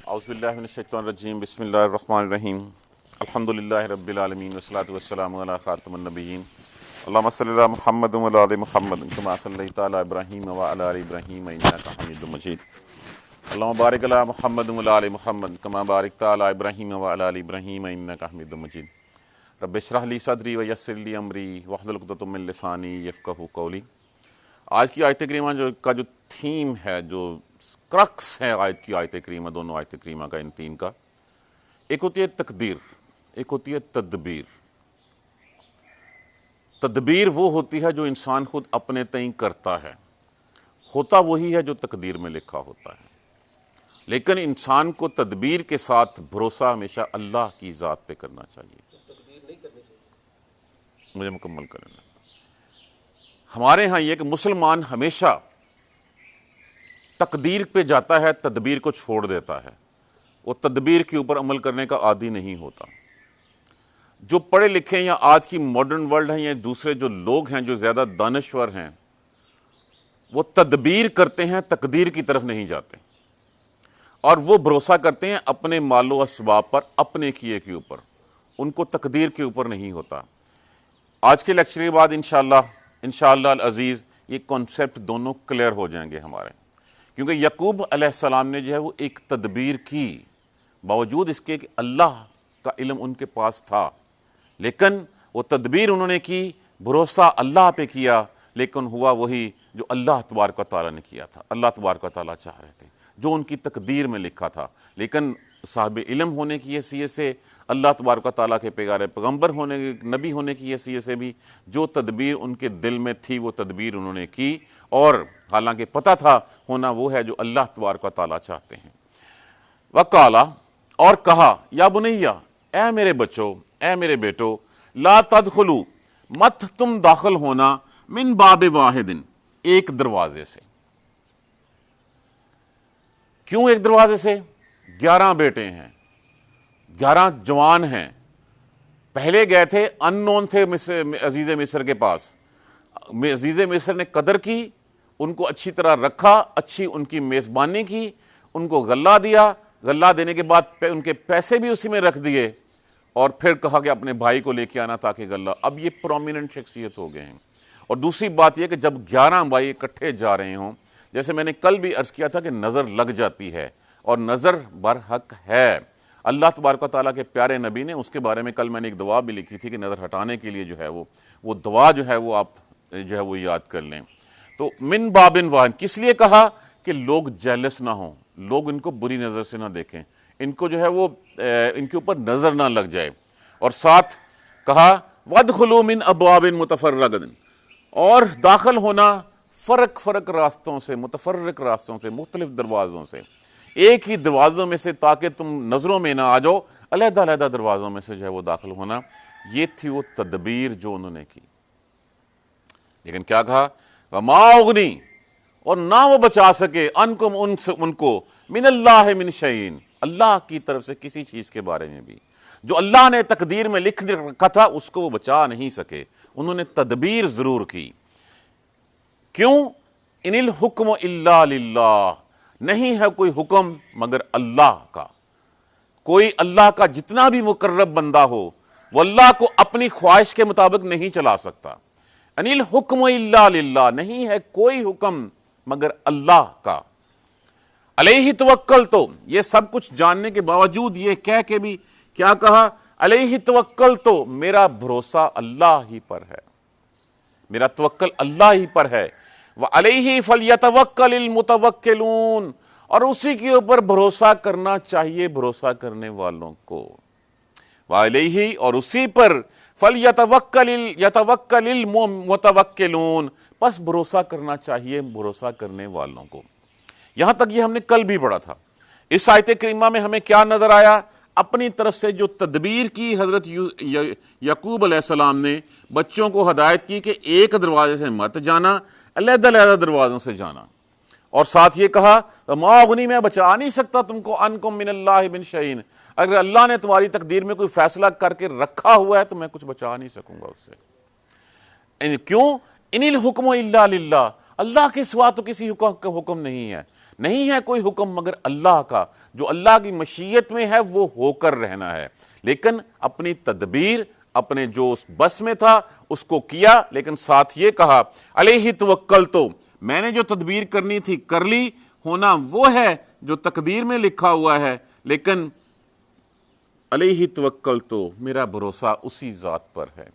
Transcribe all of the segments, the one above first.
اعوذ باللہ من الشیطان الرجیم بسم اللہ الرحمن الرحیم الحمدللہ رب العالمین والصلاۃ والسلام علی خاتم النبیین اللہم صلی علی محمد وعلی آل محمد کما صلیت علی ابراہیم وعلی آل ابراہیم انک حمید مجید اللہم بارک علی محمد وعلی آل محمد کما بارکت علی ابراہیم وعلی آل ابراہیم انک حمید مجید رب اشرح لی صدری ویسر لی امری واحلل عقدۃ من لسانی یفقہوا قولی۔ آج کی آیت کریمہ کا جو تھیم ہے، جو کرکس ہے آیت کی آیت کریمہ، دونوں آیت کریمہ کا، ان تین کا، ایک ہوتی ہے تقدیر، ایک ہوتی ہے تدبیر۔ تدبیر وہ ہوتی ہے جو انسان خود اپنے تئیں کرتا ہے، ہوتا وہی ہے جو تقدیر میں لکھا ہوتا ہے، لیکن انسان کو تدبیر کے ساتھ بھروسہ ہمیشہ اللہ کی ذات پہ کرنا چاہیے۔ مجھے مکمل کرنا۔ ہمارے ہاں یہ کہ مسلمان ہمیشہ تقدیر پہ جاتا ہے، تدبیر کو چھوڑ دیتا ہے، وہ تدبیر کے اوپر عمل کرنے کا عادی نہیں ہوتا۔ جو پڑھے لکھے یا آج کی ماڈرن ورلڈ ہیں یا دوسرے جو لوگ ہیں جو زیادہ دانشور ہیں، وہ تدبیر کرتے ہیں، تقدیر کی طرف نہیں جاتے، اور وہ بھروسہ کرتے ہیں اپنے مال و اسباب پر، اپنے کیے کے اوپر، ان کو تقدیر کے اوپر نہیں ہوتا۔ آج کے لیکچر کے بعد انشاءاللہ العزیز یہ کانسیپٹ دونوں کلیئر ہو جائیں گے ہمارے، کیونکہ یعقوب علیہ السلام نے جو ہے وہ ایک تدبیر کی، باوجود اس کے کہ اللہ کا علم ان کے پاس تھا، لیکن وہ تدبیر انہوں نے کی، بھروسہ اللہ پہ کیا، لیکن ہوا وہی جو اللہ تبارک و تعالیٰ نے کیا تھا، اللہ تبارک و تعالیٰ چاہ رہے تھے، جو ان کی تقدیر میں لکھا تھا۔ لیکن صاحب علم ہونے کی حیثیت سے، اللہ تبارک و تعالیٰ کے پیغمبر ہونے، نبی ہونے کی حیثیت سے بھی جو تدبیر ان کے دل میں تھی وہ تدبیر انہوں نے کی، اور حالانکہ پتہ تھا ہونا وہ ہے جو اللہ تبارک و تعالیٰ چاہتے ہیں۔ وقالا، اور کہا، یا بنیا، اے میرے بچو، اے میرے بیٹو، لا تدخلوا، مت تم داخل ہونا، من باب واحد، ایک دروازے سے۔ کیوں ایک دروازے سے؟ 11 بیٹے ہیں، 11 جوان ہیں، پہلے گئے تھے، ان نون تھے عزیز مصر کے پاس، عزیز مصر نے قدر کی، ان کو اچھی طرح رکھا، اچھی ان کی میزبانی کی، ان کو غلہ دیا، غلہ دینے کے بعد ان کے پیسے بھی اسی میں رکھ دیے، اور پھر کہا کہ اپنے بھائی کو لے کے آنا تاکہ غلہ۔ اب یہ پرومیننٹ شخصیت ہو گئے ہیں۔ اور دوسری بات یہ کہ جب 11 بھائی اکٹھے جا رہے ہوں، جیسے میں نے کل بھی عرض کیا تھا کہ نظر لگ جاتی ہے، اور نظر برحق ہے۔ اللہ تبارک و تعالیٰ کے پیارے نبی نے اس کے بارے میں کل میں نے ایک دعا بھی لکھی تھی کہ نظر ہٹانے کے لیے جو ہے وہ دعا جو ہے وہ آپ جو ہے وہ یاد کر لیں۔ تو من بابن واحد کس لیے کہا؟ کہ لوگ جیلس نہ ہوں، لوگ ان کو بری نظر سے نہ دیکھیں، ان کو جو ہے وہ ان کے اوپر نظر نہ لگ جائے۔ اور ساتھ کہا وادخلوا من ابواب متفرقۃ، اور داخل ہونا فرق راستوں سے، متفرق راستوں سے، مختلف دروازوں سے، ایک ہی دروازوں میں سے، تاکہ تم نظروں میں نہ آ جاؤ، علیحدہ علیحدہ دروازوں میں سے جو ہے وہ داخل ہونا۔ یہ تھی وہ تدبیر جو انہوں نے کی۔ لیکن کیا کہا؟ وما اغنی، اور نہ وہ بچا سکے، انکم ان کو، من اللہ من شیئن، اللہ کی طرف سے کسی چیز کے بارے میں بھی، جو اللہ نے تقدیر میں لکھ رکھا تھا اس کو وہ بچا نہیں سکے۔ انہوں نے تدبیر ضرور کی۔ کیوں؟ ان الحکم الا للہ، نہیں ہے کوئی حکم مگر اللہ کا۔ کوئی اللہ کا جتنا بھی مقرب بندہ ہو، وہ اللہ کو اپنی خواہش کے مطابق نہیں چلا سکتا۔ ان الحکم الا للہ، نہیں ہے کوئی حکم مگر اللہ کا۔ علیہ توکل، تو یہ سب کچھ جاننے کے باوجود یہ کہہ کے بھی کیا کہا؟ علیہ توکل، تو میرا بھروسہ اللہ ہی پر ہے، میرا توکل اللہ ہی پر ہے۔ وعلیہ فلیتوکل المتوکلون، اور اسی کے اوپر بھروسہ کرنا چاہیے بھروسہ کرنے والوں کو۔ وعلیہ، اور اسی پر، فلیتوکل المتوکلون، پس بھروسہ کرنا چاہیے بھروسہ کرنے والوں کو۔ یہاں تک یہ ہم نے کل بھی پڑھا تھا۔ اس آیت کریمہ میں ہمیں کیا نظر آیا؟ اپنی طرف سے جو تدبیر کی حضرت یعقوب علیہ السلام نے، بچوں کو ہدایت کی کہ ایک دروازے سے مت جانا، علیحدہ علیحدہ دروازوں سے جانا، اور ساتھ یہ کہا ما اغنی، میں بچا نہیں سکتا تم کو، انکم من اللہ من شیئن، اگر اللہ نے تمہاری تقدیر میں کوئی فیصلہ کر کے رکھا ہوا ہے تو میں کچھ بچا نہیں سکوں گا اس سے۔ کیوں؟ ان الحکم الا للہ، اللہ کے سوا تو کسی کا حکم نہیں ہے، نہیں ہے کوئی حکم مگر اللہ کا، جو اللہ کی مشیت میں ہے وہ ہو کر رہنا ہے، لیکن اپنی تدبیر اپنے جو اس بس میں تھا اس کو کیا، لیکن ساتھ یہ کہا علیہ توکلتو، میں نے جو تدبیر کرنی تھی کر لی، ہونا وہ ہے جو تقدیر میں لکھا ہوا ہے، لیکن علیہ توکلتو، میرا بھروسہ اسی ذات پر ہے۔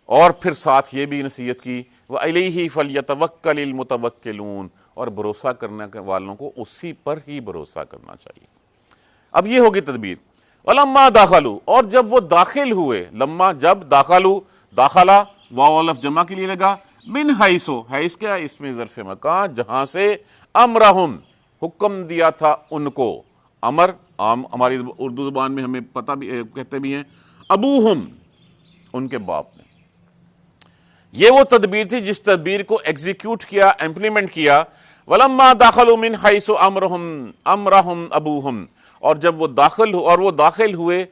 اور پھر ساتھ یہ بھی نصیحت کی وَعَلَيْهِ فَلْيَتَوَكَّلِ الْمُتَوَكِّلُونَ، اور بھروسہ کرنے والوں کو اسی پر ہی بھروسہ کرنا چاہیے۔ اب یہ ہوگی تدبیر۔ وَلَمَّا دَخَلُوا، اور جب وہ داخل ہوئے، لما جب داخلوا، داخلہ واو الف جمع کے لیے لگا، من حیثو، حیث کیا اس میں ظرف مکان، جہاں سے امرہم، حکم دیا تھا ان کو، امر عام ہماری اردو زبان میں ہمیں پتہ بھی کہتے بھی ہیں، ابوہم، ان کے باپ نے۔ یہ وہ تدبیر تھی جس تدبیر کو ایگزیکیوٹ کیا، امپلیمنٹ کیا۔ وَلَمَّا دَخَلُوا مِنْ حَيْثُ أَمْرَهُمْ أَبُوهُمْ، اور جب وہ داخل ہوئے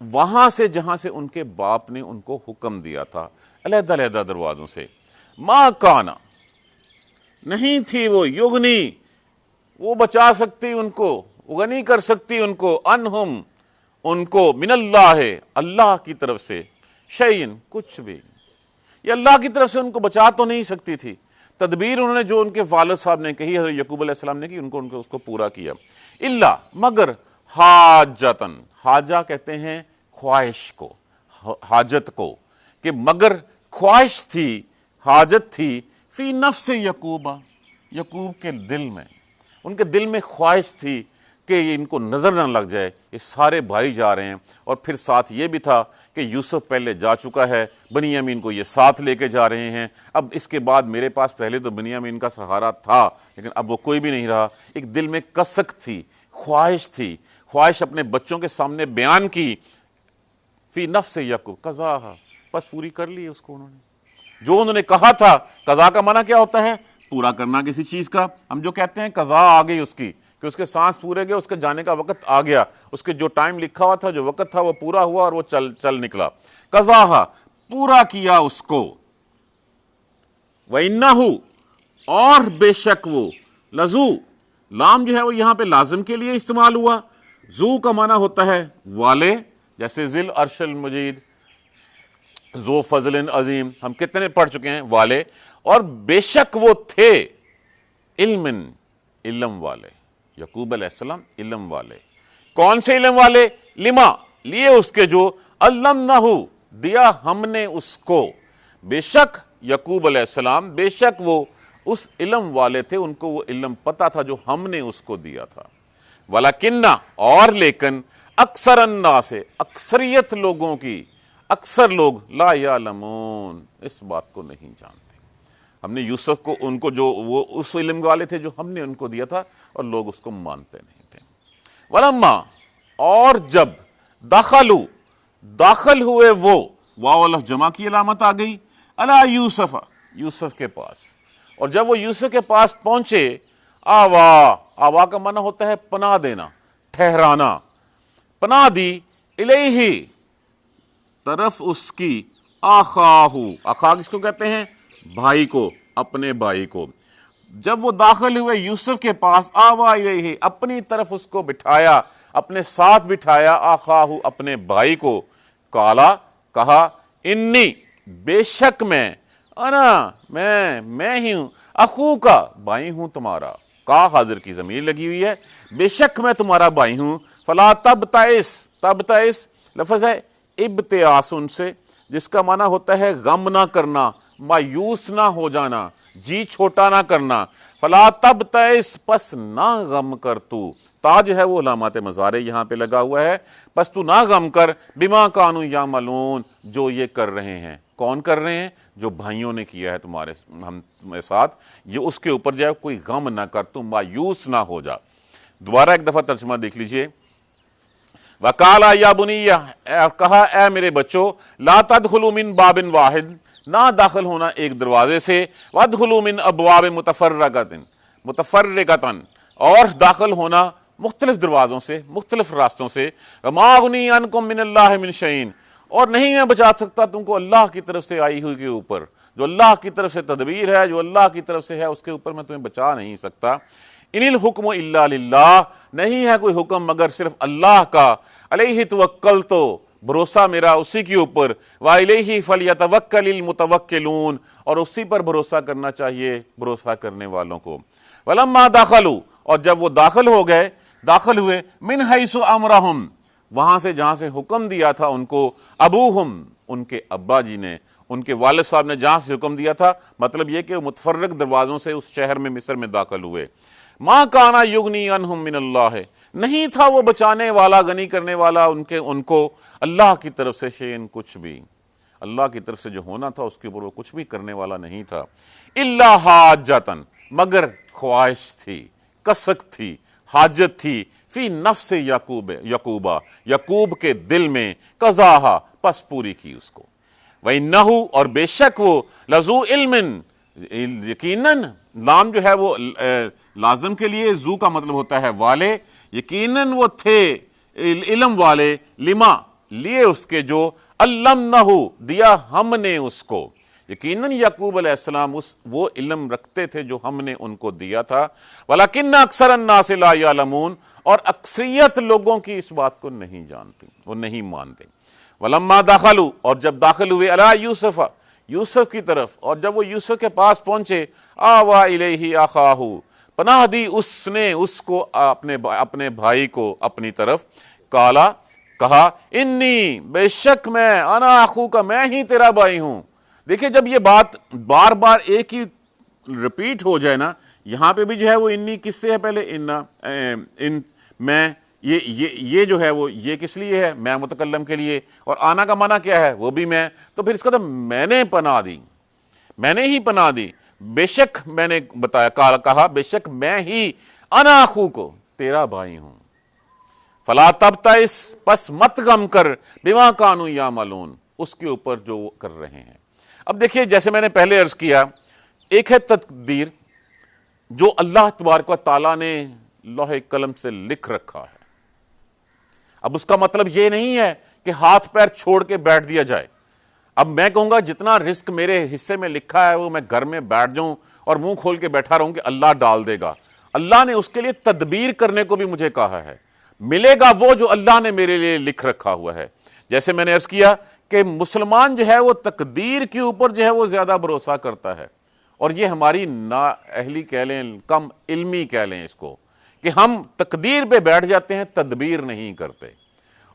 وہاں سے جہاں سے ان کے باپ نے ان کو حکم دیا تھا، علیحدہ علیحدہ دروازوں سے۔ مَا كَانَ، نہیں تھی وہ، یغنی، وہ بچا سکتی ان کو، غنی کر سکتی ان کو، انہم، ان کو، من اللہ، اللہ کی طرف سے، شیئن، کچھ بھی، یہ اللہ کی طرف سے ان کو بچا تو نہیں سکتی تھی۔ تدبیر انہوں نے جو ان کے والد صاحب نے کہی، حضرت یعقوب علیہ السلام نے کی، ان کو اس کو پورا کیا۔ اللہ، مگر حاجتن، حاجہ کہتے ہیں خواہش کو، حاجت کو، کہ مگر خواہش تھی، حاجت تھی، فی نفس یعقوب، یعقوب کے دل میں، ان کے دل میں خواہش تھی کہ ان کو نظر نہ لگ جائے، یہ سارے بھائی جا رہے ہیں، اور پھر ساتھ یہ بھی تھا کہ یوسف پہلے جا چکا ہے، بنیامین کو یہ ساتھ لے کے جا رہے ہیں، اب اس کے بعد میرے پاس پہلے تو بنیامین کا سہارا تھا لیکن اب وہ کوئی بھی نہیں رہا۔ ایک دل میں کسک تھی، خواہش تھی، خواہش اپنے بچوں کے سامنے بیان کی، فی نفس یعقوب، قضا، بس پوری کر لی اس کو انہوں نے، جو انہوں نے کہا تھا۔ قضا کا معنی کیا ہوتا ہے؟ پورا کرنا کسی چیز کا۔ ہم جو کہتے ہیں قضا آ گئی اس کی، کہ اس کے سانس پورے گئے، اس کے جانے کا وقت آ گیا، اس کے جو ٹائم لکھا ہوا تھا، جو وقت تھا وہ پورا ہوا اور وہ چل نکلا۔ قضا، پورا کیا اس کو۔ وَإِنَّهُ، اور بے شک وہ، لذو، لام جو ہے وہ یہاں پہ لازم کے لیے استعمال ہوا۔ ذو کا معنی ہوتا ہے والے، جیسے ذل عرش المجید، ذو فضل عظیم، ہم کتنے پڑھ چکے ہیں والے، اور بے شک وہ تھے، علم والے، یعقوب علیہ السلام علم والے۔ کون سے علم والے؟ لما، لیے اس کے، جو علمنہ، دیا ہم نے اس کو۔ بے شک یعقوب علیہ السلام، بے شک وہ اس علم والے تھے، ان کو وہ علم پتا تھا جو ہم نے اس کو دیا تھا۔ ولیکن، اور لیکن، اکثر الناس، اکثریت لوگوں کی، اکثر لوگ، لا یعلمون، اس بات کو نہیں جانتے۔ ہم نے یوسف کو، ان کو جو وہ اس علم والے تھے جو ہم نے ان کو دیا تھا، اور لوگ اس کو مانتے نہیں تھے۔ ولما، اور جب، دخلوا، داخل ہوئے وہ، واو الف جمع کی علامت آ گئی، علی یوسف، یوسف کے پاس، اور جب وہ یوسف کے پاس پہنچے، آوا کا معنی ہوتا ہے پناہ دینا، ٹھہرانا، پناہ دی، الیہ، طرف اس کی، آخا کس کو کہتے ہیں؟ بھائی کو، اپنے بھائی کو۔ جب وہ داخل ہوئے یوسف کے پاس، آوا الیہ، اپنی طرف اس کو بٹھایا، اپنے ساتھ بٹھایا، آخاہ، اپنے بھائی کو، کالا، کہا، انی، بے شک میں، انا، میں ہی ہوں، اخو کا، بھائی ہوں تمہارا، کا حاضر کی ضمیر لگی ہوئی ہے، بے شک میں تمہارا بھائی ہوں، فلا تبتئس، تبتئس لفظ ہے ابتیاس ان سے، جس کا معنی ہوتا ہے غم نہ کرنا، مایوس نہ ہو جانا، جی چھوٹا نہ کرنا۔ فلا تبتئس، پس نہ غم کر تو، تا جو ہے وہ علامات مضارع یہاں پہ لگا ہوا ہے، پس تو نہ غم کر، بما کانوا یعملون، جو یہ کر رہے ہیں۔ کون کر رہے ہیں؟ جو بھائیوں نے کیا ہے تمہارے ساتھ، یہ اس کے اوپر جو ہے کوئی غم نہ کر، تم مایوس نہ ہو جا۔ دوبارہ ایک دفعہ ترجمہ دیکھ لیجئے۔ وَقَالَ يَا بُنِيَّ، کہا اے میرے بچو، لَا تَدْخُلُوا مِن بَابٍ وَاحِدٍ، نہ داخل ہونا ایک دروازے سے، وَادْخُلُوا مِنْ أَبْوَابٍ مُتَفَرِّقَةٍ، اور داخل ہونا مختلف دروازوں سے، مختلف راستوں سے۔ وَمَا أُغْنِي عَنْكُم مِّنَ اللَّهِ مِنْ شَيْءٍ، اور نہیں میں بچا سکتا تم کو اللہ کی طرف سے آئی ہوئی کے اوپر، جو اللہ کی طرف سے تدبیر ہے، جو اللہ کی طرف سے ہے، اس کے اوپر میں تمہیں بچا نہیں سکتا۔ ان الحکم الا للہ، نہیں ہے کوئی حکم مگر صرف اللہ کا، علیہ توکلت، بھروسہ میرا اسی کے اوپر، وَإِلَيْهِ فَلْيَتَوَكَّلِ الْمُتَوَكِّلُونَ، اور اسی پر بھروسہ کرنا چاہیے بھروسہ کرنے والوں کو۔ وَلَمَّا دَخَلُوا، اور جب وہ داخل ہوئے، مِنْ حَيْثُ أَمْرَهُمْ، وہاں سے جہاں سے حکم دیا تھا ان کو، ابوہم، ان کے ابا جی نے، ان کے والد صاحب نے جہاں سے حکم دیا تھا، مطلب یہ کہ وہ متفرق دروازوں سے اس شہر میں مصر میں داخل ہوئے۔ مَا كَانَ يُغْنِي عَنْهُم مِّنَ اللَّهِ، نہیں تھا وہ بچانے والا، غنی کرنے والا ان کو اللہ کی طرف سے شیئن، کچھ بھی، اللہ کی طرف سے جو ہونا تھا اس کے اوپر وہ کچھ بھی کرنے والا نہیں تھا، الا حاجتن، مگر خواہش تھی، کسک تھی، حاجت تھی، فی نفس یعقوب کے دل میں، قضاہا، پس پوری کی اس کو، وَإِنَّهُ، اور بے شک وہ، لذو علم، یقیناً، لام جو ہے وہ لازم کے لیے، زو کا مطلب ہوتا ہے والے، یقیناً وہ تھے علم والے، لما، لیے اس کے جو، علمنہ، دیا ہم نے اس کو، یقیناً یعقوب علیہ السلام وہ علم رکھتے تھے جو ہم نے ان کو دیا تھا، وَلَكِنَّ أَكْثَرَ النَّاسِ لَا يَعْلَمُونَ، اور اکثریت لوگوں کی اس بات کو نہیں جانتی، وہ نہیں مانتے۔ وَلَمَّا دَخَلُوا، اور جب داخل ہوئے، عَلَىٰ یوسف، یوسف کی طرف، اور جب وہ یوسف کے پاس پہنچے، آوَا إِلَيْهِ أَخَاهُ، پناہ دی اس نے اس کو اپنے بھائی کو اپنی طرف، کالا، کہا، انی، بے شک میں، انا اخوک، میں ہی تیرا بھائی ہوں۔ دیکھیں جب یہ بات بار بار ایک ہی ریپیٹ ہو جائے نا، یہاں پہ بھی جو ہے وہ انی کس سے ہے پہلے، میں، یہ جو ہے وہ یہ کس لیے ہے، میں متکلم کے لیے، اور آنا کا معنی کیا ہے، وہ بھی میں، تو پھر اس کا تو میں نے پناہ دی، میں نے ہی پناہ دی، بے شک میں نے بتایا، کہا بے شک میں ہی، انا اخوک، تیرا بھائی ہوں، فلا تبتئس، پس مت غم کر، بما کانوا یعملون، اس کے اوپر جو وہ کر رہے ہیں۔ اب دیکھیے جیسے میں نے پہلے عرض کیا، ایک ہے تقدیر جو اللہ تبارک و تعالیٰ نے لوح قلم سے لکھ رکھا ہے، اب اس کا مطلب یہ نہیں ہے کہ ہاتھ پیر چھوڑ کے بیٹھ دیا جائے، اب میں کہوں گا جتنا رزق میرے حصے میں لکھا ہے وہ میں گھر میں بیٹھ جاؤں اور منہ کھول کے بیٹھا رہوں کہ اللہ ڈال دے گا، اللہ نے اس کے لیے تدبیر کرنے کو بھی مجھے کہا ہے، ملے گا وہ جو اللہ نے میرے لیے لکھ رکھا ہوا ہے۔ جیسے میں نے عرض کیا کہ مسلمان جو ہے وہ تقدیر کے اوپر جو ہے وہ زیادہ بھروسہ کرتا ہے، اور یہ ہماری نااہلی کہہ لیں، کم علمی کہہ لیں اس کو، کہ ہم تقدیر پہ بیٹھ جاتے ہیں، تدبیر نہیں کرتے۔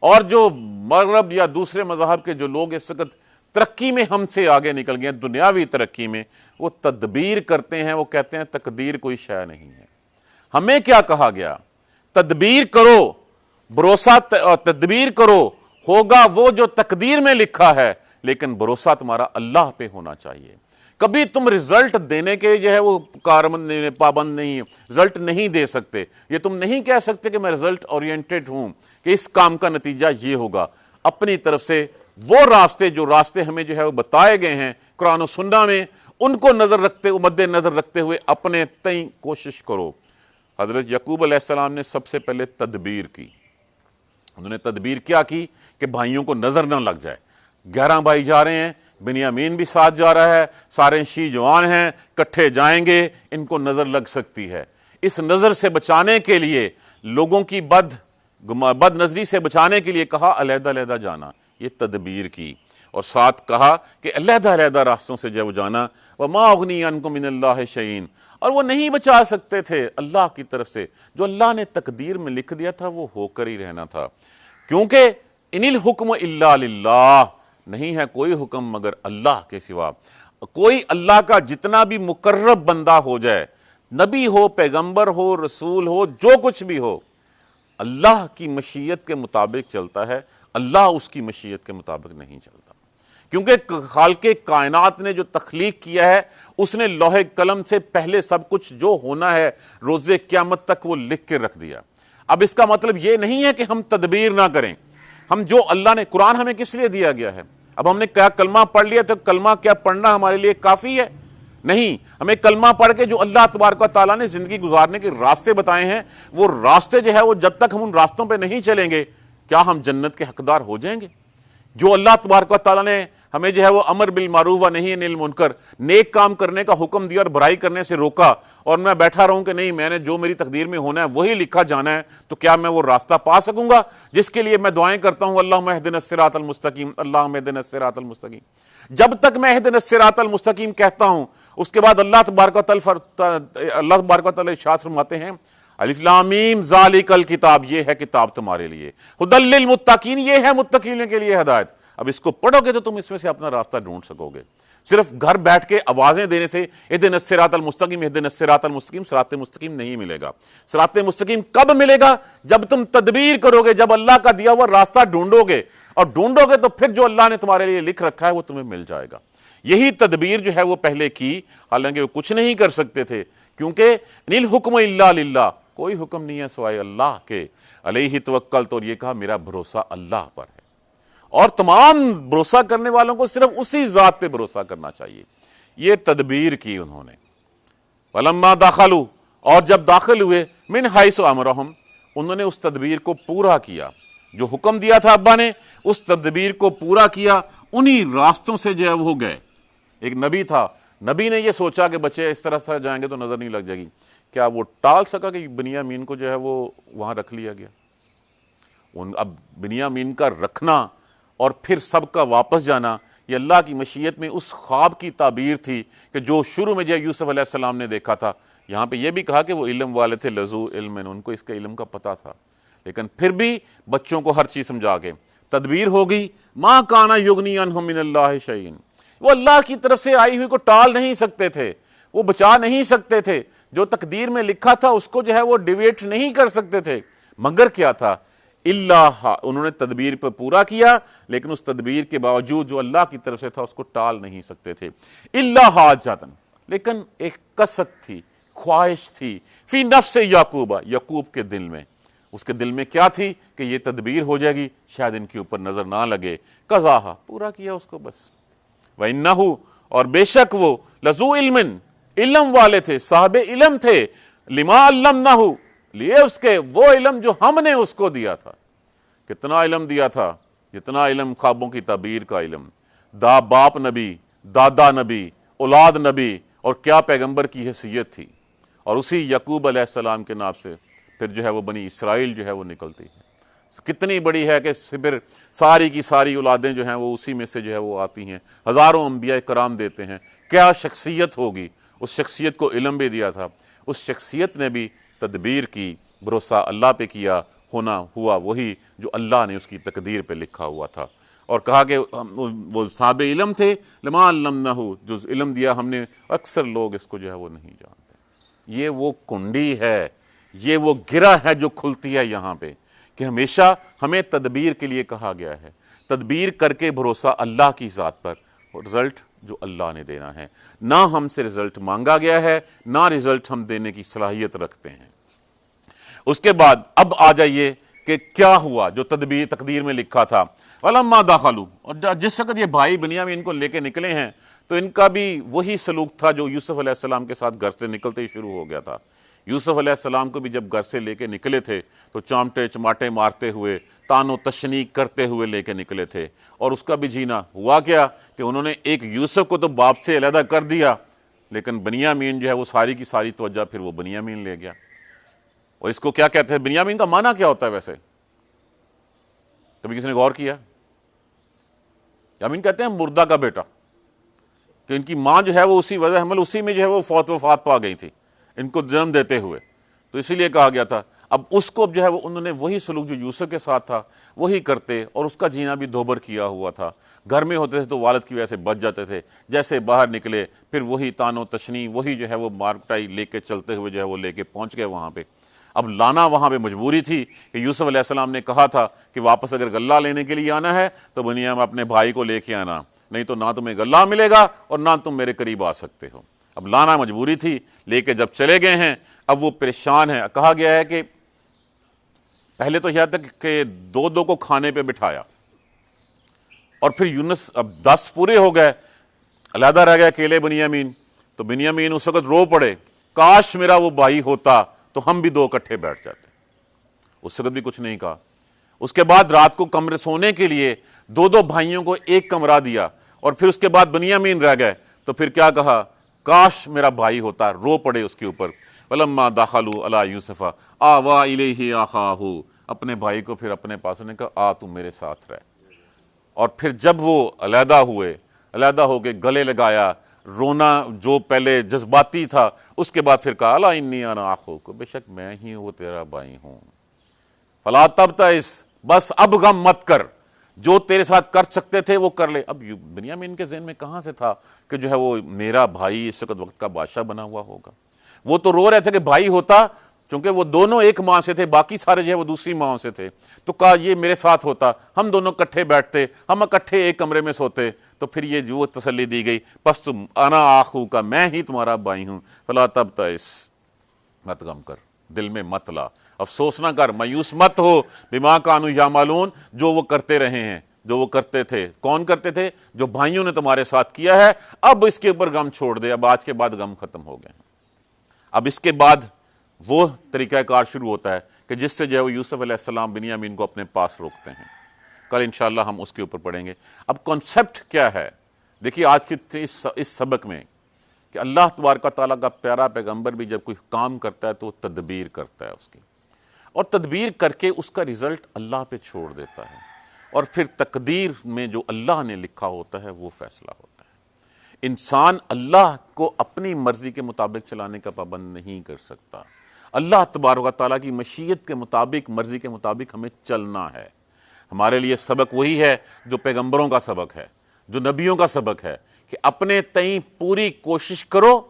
اور جو مغرب یا دوسرے مذاہب کے جو لوگ اس وقت ترقی میں ہم سے آگے نکل گئے ہیں، دنیاوی ترقی میں، وہ تدبیر کرتے ہیں، وہ کہتے ہیں تقدیر کوئی شے نہیں ہے۔ ہمیں کیا کہا گیا؟ تدبیر کرو، بھروسہ تدبیر کرو، ہوگا وہ جو تقدیر میں لکھا ہے، لیکن بھروسہ تمہارا اللہ پہ ہونا چاہیے۔ کبھی تم رزلٹ دینے کے جو ہے وہ پابند نہیں، رزلٹ نہیں دے سکتے، یہ تم نہیں کہہ سکتے کہ میں رزلٹ اورینٹڈ ہوں، کہ اس کام کا نتیجہ یہ ہوگا۔ اپنی طرف سے وہ جو راستے ہمیں جو ہے وہ بتائے گئے ہیں قرآن و سنہ میں، ان کو مد نظر رکھتے ہوئے اپنے تئیں کوشش کرو۔ حضرت یعقوب علیہ السلام نے سب سے پہلے تدبیر کی، انہوں نے تدبیر کیا کی کہ بھائیوں کو نظر نہ لگ جائے، 11 بھائی جا رہے ہیں، بنیامین بھی ساتھ جا رہا ہے، سارے شی جوان ہیں، کٹھے جائیں گے، ان کو نظر لگ سکتی ہے۔ اس نظر سے بچانے کے لیے، لوگوں کی بد نظری سے بچانے کے لیے کہا علیحدہ علیحدہ جانا، یہ تدبیر کی، اور ساتھ کہا کہ علیحدہ علیحدہ راستوں سے جو جانا، وَمَا أُغْنِي عَنْكُم مِّنَ اللَّهِ شَيْءٍ، اور وہ نہیں بچا سکتے تھے اللہ کی طرف سے، جو اللہ نے تقدیر میں لکھ دیا تھا وہ ہو کر ہی رہنا تھا، کیونکہ ان الحکم الا للہ، نہیں ہے کوئی حکم مگر اللہ کے سوا۔ کوئی اللہ کا جتنا بھی مقرب بندہ ہو جائے، نبی ہو، پیغمبر ہو، رسول ہو، جو کچھ بھی ہو، اللہ کی مشیت کے مطابق چلتا ہے، اللہ اس کی مشیت کے مطابق نہیں چلتا، کیونکہ خالق کائنات نے جو تخلیق کیا ہے، اس نے لوح قلم سے پہلے سب کچھ جو ہونا ہے روز قیامت تک وہ لکھ کے رکھ دیا۔ اب اس کا مطلب یہ نہیں ہے کہ ہم تدبیر نہ کریں، ہم جو اللہ نے، قرآن ہمیں کس لیے دیا گیا ہے؟ اب ہم نے کیا کلمہ پڑھ لیا تو کلمہ کیا پڑھنا ہمارے لیے کافی ہے؟ نہیں، ہمیں کلمہ پڑھ کے جو اللہ تبارک و تعالیٰ نے زندگی گزارنے کے راستے بتائے ہیں، وہ راستے جو ہے وہ جب تک ہم ان راستوں پہ نہیں چلیں گے، کیا ہم جنت کے حقدار ہو جائیں گے؟ جو اللہ تبارک و تعالیٰ نے ہمیں جو ہے وہ امر بالمعروف و نہی عن المنکر، نیک کام کرنے کا حکم دیا اور برائی کرنے سے روکا، اور میں بیٹھا رہوں کہ نہیں میں نے جو میری تقدیر میں ہونا ہے وہی لکھا جانا ہے، تو کیا میں وہ راستہ پا سکوں گا جس کے لیے میں دعائیں کرتا ہوں اللہم اہدنا الصراط المستقیم، اللہم اہدنا الصراط المستقیم؟ جب تک میں اہدنا الصراط المستقیم کہتا ہوں، اس کے بعد اللہ تبارک و تعالی ارشاد فرماتے ہیں الف لام میم ذالک الکتاب، یہ ہے کتاب تمہارے لیے، ھدی للمتقین، یہ ہے متقین کے لیے ہدایت۔ اب اس کو پڑھو گے تو تم اس میں سے اپنا راستہ ڈھونڈ سکو گے۔ صرف گھر بیٹھ کے آوازیں دینے سے اہدنا الصراط المستقیم اہدنا الصراط المستقیم، صراط مستقیم نہیں ملے گا۔ صراط مستقیم کب ملے گا؟ جب تم تدبیر کرو گے، جب اللہ کا دیا ہوا راستہ ڈھونڈو گے، اور ڈھونڈو گے تو پھر جو اللہ نے تمہارے لیے لکھ رکھا ہے وہ تمہیں مل جائے گا۔ یہی تدبیر جو ہے وہ پہلے کی، حالانکہ وہ کچھ نہیں کر سکتے تھے، کیونکہ ان الحکم الا للہ، کوئی حکم نہیں ہے سوائے اللہ کے، علیہ توکلت، اور یہ کہا میرا بھروسہ اللہ پر ہے، اور تمام بھروسہ کرنے والوں کو صرف اسی ذات پہ بھروسہ کرنا چاہیے۔ یہ تدبیر کی انہوں نے۔ وَلَمَّا دَخَلُوا، اور جب داخل ہوئے، مِنْ حَيْثُ أَمَرَهُمْ، انہوں نے اس تدبیر کو پورا کیا، جو حکم دیا تھا ابا نے اس تدبیر کو پورا کیا، انہی راستوں سے جو ہے وہ گئے۔ ایک نبی تھا، نبی نے یہ سوچا کہ بچے اس طرح سے جائیں گے تو نظر نہیں لگ جائے گی، کیا وہ ٹال سکا کہ بنیامین کو جو ہے وہ وہاں رکھ لیا گیا؟ اب بنیامین کا رکھنا اور پھر سب کا واپس جانا، یہ اللہ کی مشیت میں اس خواب کی تعبیر تھی کہ جو شروع میں جو یوسف علیہ السلام نے دیکھا تھا۔ یہاں پہ یہ بھی کہا کہ وہ علم والے تھے، لذو علم، ان کو اس کے علم کا پتہ تھا، لیکن پھر بھی بچوں کو ہر چیز سمجھا کے تدبیر ہو گئی۔ ما کان یغنی عنہم من اللہ شیء، وہ اللہ کی طرف سے آئی ہوئی کو ٹال نہیں سکتے تھے، وہ بچا نہیں سکتے تھے، جو تقدیر میں لکھا تھا اس کو جو ہے وہ ڈیویٹ نہیں کر سکتے تھے، مگر کیا تھا؟ اللہ، انہوں نے تدبیر پہ پورا کیا، لیکن اس تدبیر کے باوجود جو اللہ کی طرف سے تھا اس کو ٹال نہیں سکتے تھے۔ اللہ حاجتن، لیکن ایک کسک تھی، خواہش تھی، فی نفس یعقوب، یعقوب کے دل میں، اس کے دل میں کیا تھی کہ یہ تدبیر ہو جائے گی، شاید ان کے اوپر نظر نہ لگے، قضاہا، پورا کیا اس کو بس۔ وَإِنَّهُ، اور بے شک وہ، لذو علم، علم والے تھے، صاحب علم تھے، لما علمناہ، لیے اس کے وہ علم جو ہم نے اس کو دیا تھا۔ کتنا علم دیا تھا؟ جتنا علم خوابوں کی تعبیر کا علم، باپ نبی، دادا نبی، اولاد نبی، اور کیا پیغمبر کی حیثیت تھی، اور اسی یعقوب علیہ السلام کے نام سے پھر جو ہے وہ بنی اسرائیل جو ہے وہ نکلتی ہے۔ کتنی بڑی ہے کہ پھر ساری کی ساری اولادیں جو ہیں وہ اسی میں سے جو ہے وہ آتی ہیں، ہزاروں انبیاء کرام دیتے ہیں۔ کیا شخصیت ہوگی، اس شخصیت کو علم بھی دیا تھا، اس شخصیت نے بھی تدبیر کی، بھروسہ اللہ پہ کیا، ہونا ہوا وہی جو اللہ نے اس کی تقدیر پہ لکھا ہوا تھا، اور کہا کہ وہ صاحب علم تھے، لما علمناہ، جو علم دیا ہم نے، اکثر لوگ اس کو جو ہے وہ نہیں جانتے۔ یہ وہ کنڈی ہے، یہ وہ گرہ ہے جو کھلتی ہے یہاں پہ، کہ ہمیشہ ہمیں تدبیر کے لیے کہا گیا ہے، تدبیر کر کے بھروسہ اللہ کی ذات پر، اور رزلٹ جو اللہ نے دینا ہے، نہ ہم سے رزلٹ مانگا گیا ہے، نہ رزلٹ ہم دینے کی صلاحیت رکھتے ہیں۔ اس کے بعد اب آ جائیے کہ کیا ہوا جو تقدیر میں لکھا تھا۔ وَلَمَّا دَخَلُوا، اور جس وقت یہ بھائی بنیامین کو لے کے نکلے ہیں تو ان کا بھی وہی سلوک تھا جو یوسف علیہ السلام کے ساتھ گھر سے نکلتے ہی شروع ہو گیا تھا۔ یوسف علیہ السلام کو بھی جب گھر سے لے کے نکلے تھے تو چامٹے چماٹے مارتے ہوئے، تان و تشنیع کرتے ہوئے لے کے نکلے تھے، اور اس کا بھی جینا ہوا کیا کہ انہوں نے ایک یوسف کو تو باپ سے علیحدہ کر دیا، لیکن بنیامین جو ہے وہ ساری کی ساری توجہ پھر وہ بنیامین لے گیا۔ اور اس کو کیا کہتے ہیں؟ بنیامین کا معنی کیا ہوتا ہے ویسے؟ کبھی کسی نے غور کیا؟ بنیامین کہتے ہیں مردہ کا بیٹا، کہ ان کی ماں جو ہے وہ اسی وضع حمل اسی میں جو ہے وہ وفات پا گئی تھی ان کو جنم دیتے ہوئے، تو اسی لیے کہا گیا تھا۔ اب اس کو جو ہے وہ انہوں نے وہی سلوک جو یوسف کے ساتھ تھا وہی کرتے، اور اس کا جینا بھی دوبر کیا ہوا تھا۔ گھر میں ہوتے تھے تو والد کی وجہ سے بچ جاتے تھے، جیسے باہر نکلے پھر وہی تان و تشنیع، وہی جو ہے وہ مارکٹائی لے کے چلتے ہوئے جو ہے وہ لے کے پہنچ گئے وہاں پہ۔ اب لانا وہاں پہ مجبوری تھی کہ یوسف علیہ السلام نے کہا تھا کہ واپس اگر غلہ لینے کے لیے آنا ہے تو بنیام اپنے بھائی کو لے کے آنا، نہیں تو نہ تمہیں غلہ ملے گا اور نہ تم میرے قریب آ سکتے ہو۔ اب لانا مجبوری تھی، لے کے جب چلے گئے ہیں اب وہ پریشان ہے۔ کہا گیا ہے کہ پہلے تو یہاں تک کہ دو کو کھانے پہ بٹھایا، اور پھر یونس اب 10 پورے ہو گئے، علیحدہ رہ گئے اکیلے بنیامین، تو بنیامین اس وقت رو پڑے، کاش میرا وہ بھائی ہوتا تو ہم بھی 2 اکٹھے بیٹھ جاتے۔ اس وقت بھی کچھ نہیں کہا۔ اس کے بعد رات کو کمرے سونے کے لیے 2 بھائیوں کو ایک کمرہ دیا، اور پھر اس کے بعد بنیامین رہ گئے تو پھر کیا کہا، کاش میرا بھائی ہوتا، رو پڑے اس کے اوپر. فلما دخلوا علی یوسف آویٰ الیہ اخاہ، اپنے بھائی کو پھر اپنے پاس نے کہا آ تم میرے ساتھ رہ. اور پھر جب وہ علیحدہ ہوئے، علیحدہ ہو کے گلے لگایا، رونا جو پہلے جذباتی تھا، اس کے بعد پھر کہا الا انی انا اخوک، بے شک میں ہی وہ تیرا بھائی ہوں. فلا تبتئس، بس اب غم مت کر، جو تیرے ساتھ کر سکتے تھے وہ کر لے. اب بنیامین کے ذہن میں کہاں سے تھا کہ جو ہے وہ میرا بھائی اس وقت کا بادشاہ بنا ہوا ہوگا. وہ تو رو رہے تھے کہ بھائی ہوتا، چونکہ وہ دونوں ایک ماں سے تھے، باقی سارے جو ہے وہ دوسری ماں سے تھے، تو کہا یہ میرے ساتھ ہوتا، ہم دونوں اکٹھے بیٹھتے، ہم اکٹھے ایک کمرے میں سوتے، تو پھر یہ جو تسلی دی گئی، پس تم انا اخوک، میں ہی تمہارا بھائی ہوں. فلا تبتئس، مت غم کر، دل میں مت لا، افسوس نہ کر، مایوس مت ہو، بما کانوا یعملون، جو وہ کرتے رہے ہیں، جو وہ کرتے تھے. کون کرتے تھے؟ جو بھائیوں نے تمہارے ساتھ کیا ہے. اب اس کے اوپر غم چھوڑ دے، اب آج کے بعد غم ختم ہو گئے. اب اس کے بعد وہ طریقہ کار شروع ہوتا ہے کہ جس سے جو ہے وہ یوسف علیہ السلام بنیامین کو اپنے پاس روکتے ہیں. کل انشاءاللہ ہم اس کے اوپر پڑھیں گے. اب کانسیپٹ کیا ہے؟ دیکھیے آج کے اس سبق میں کہ اللہ تبارک و تعالیٰ کا پیارا پیغمبر بھی جب کوئی کام کرتا ہے تو وہ تدبیر کرتا ہے اس کی، اور تدبیر کر کے اس کا رزلٹ اللہ پہ چھوڑ دیتا ہے، اور پھر تقدیر میں جو اللہ نے لکھا ہوتا ہے وہ فیصلہ ہوتا ہے. انسان اللہ کو اپنی مرضی کے مطابق چلانے کا پابند نہیں کر سکتا. اللہ تبارک و تعالیٰ کی مشیت کے مطابق، مرضی کے مطابق ہمیں چلنا ہے. ہمارے لیے سبق وہی ہے جو پیغمبروں کا سبق ہے، جو نبیوں کا سبق ہے، کہ اپنے تئیں پوری کوشش کرو،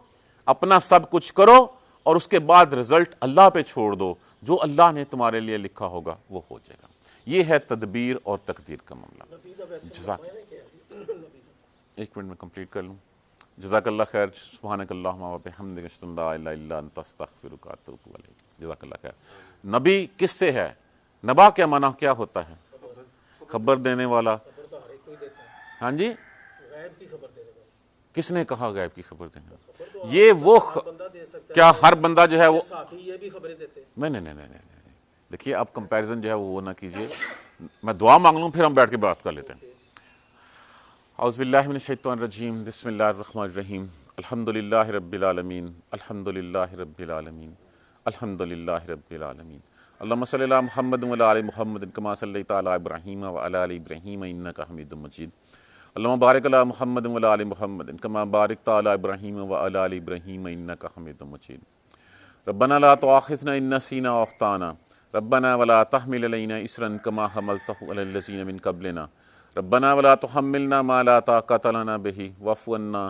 اپنا سب کچھ کرو، اور اس کے بعد رزلٹ اللہ پہ چھوڑ دو. جو اللہ نے تمہارے لیے لکھا ہوگا وہ ہو جائے گا. یہ ہے تدبیر اور تقدیر کا معاملہ. ایک منٹ میں کمپلیٹ کر لوں. جزاک اللہ خیر. سبحانک اللہم و بحمدک، اشہد ان لا الہ الا انت، استغفرک و اتوب الیک. جزاک اللہ خیر. نبی کس سے ہے؟ نبا کیا معنی کیا ہوتا ہے؟ خبر دینے والا. ہاں جی، کس نے کہا غیب کی خبر دینے والا؟ یہ وہ کیا ہر بندہ جو ہے وہ نہیں. دیکھیے اب کمپیریزن جو ہے وہ نہ کیجئے. میں دعا مانگ لوں پھر ہم بیٹھ کے بات کر لیتے ہیں. اعوذ باللہ من الشیطان الرجیم، بسم اللہ الرحمن الرحیم. الحمدللہ رب العالمین، الحمدللہ رب العالمین، الحمدللہ رب العالمین. اللہم صلی علی محمد وعلی آل محمد کما صلیت علی ابراہیم وعلی آل ابراہیم انک حمید مجید. اللہم بارک علی محمد وعلی آل محمد کما بارکت علی ابراہیم وعلی آل ابراہیم انک حمید مجید. ربنا لا تؤاخذنا ان نسینا او اخطانا، ربنا ولا تحمل علینا اصرا کما حملتہ علی الذین من قبلنا، ربنا ولا تحملنا ما لا طاقۃ لنا به واعف عنا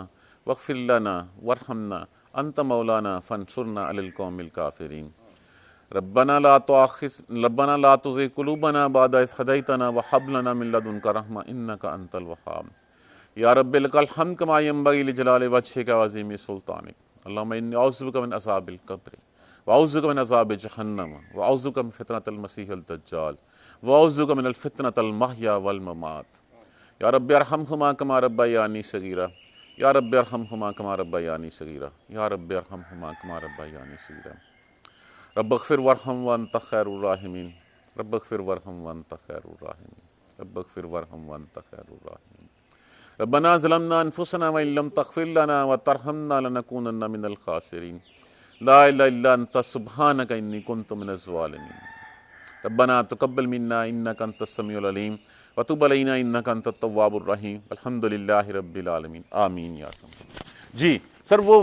واغفر لنا وارحمنا انت مولانا فانصرنا علی القوم الکافرین. ربنا لا تزغ قلوبنا بعد إذ هديتنا وهب لنا من لدنك رحمة إنك أنت الوهاب. يا رب لك الحمد كما ينبغي لجلال وجهك وعظيم سلطانك. اللهم إني أعوذ بك من عذاب القبر، وأعوذ بك من عذاب جهنم، وأعوذ بك من فتنة المسيح الدجال، وأعوذ بك من الفتنة المحيا والممات. يا رب ارحمهما كما ربياني صغيرا، يا رب ارحمهما كما ربياني صغيرا، يا رب ارحمهما كما ربياني صغيرا. رب اغفر وارحم وانت خیر الراحمین، رب اغفر وارحم وانت خیر الراحمین، رب اغفر وارحم وانت خیر الراحمین. ربنا ظلمنا انفسنا وان لم تغفر لنا وترحمنا لنكونن من الخاسرین. لا الہ الا انت سبحانک انی کنت من الظالمین. ربنا تقبل منا انک انت السمیع العلیم وتب علینا انک انت التواب الرحیم. الحمدللہ رب العالمین. آمین یا رب. جی سر وہ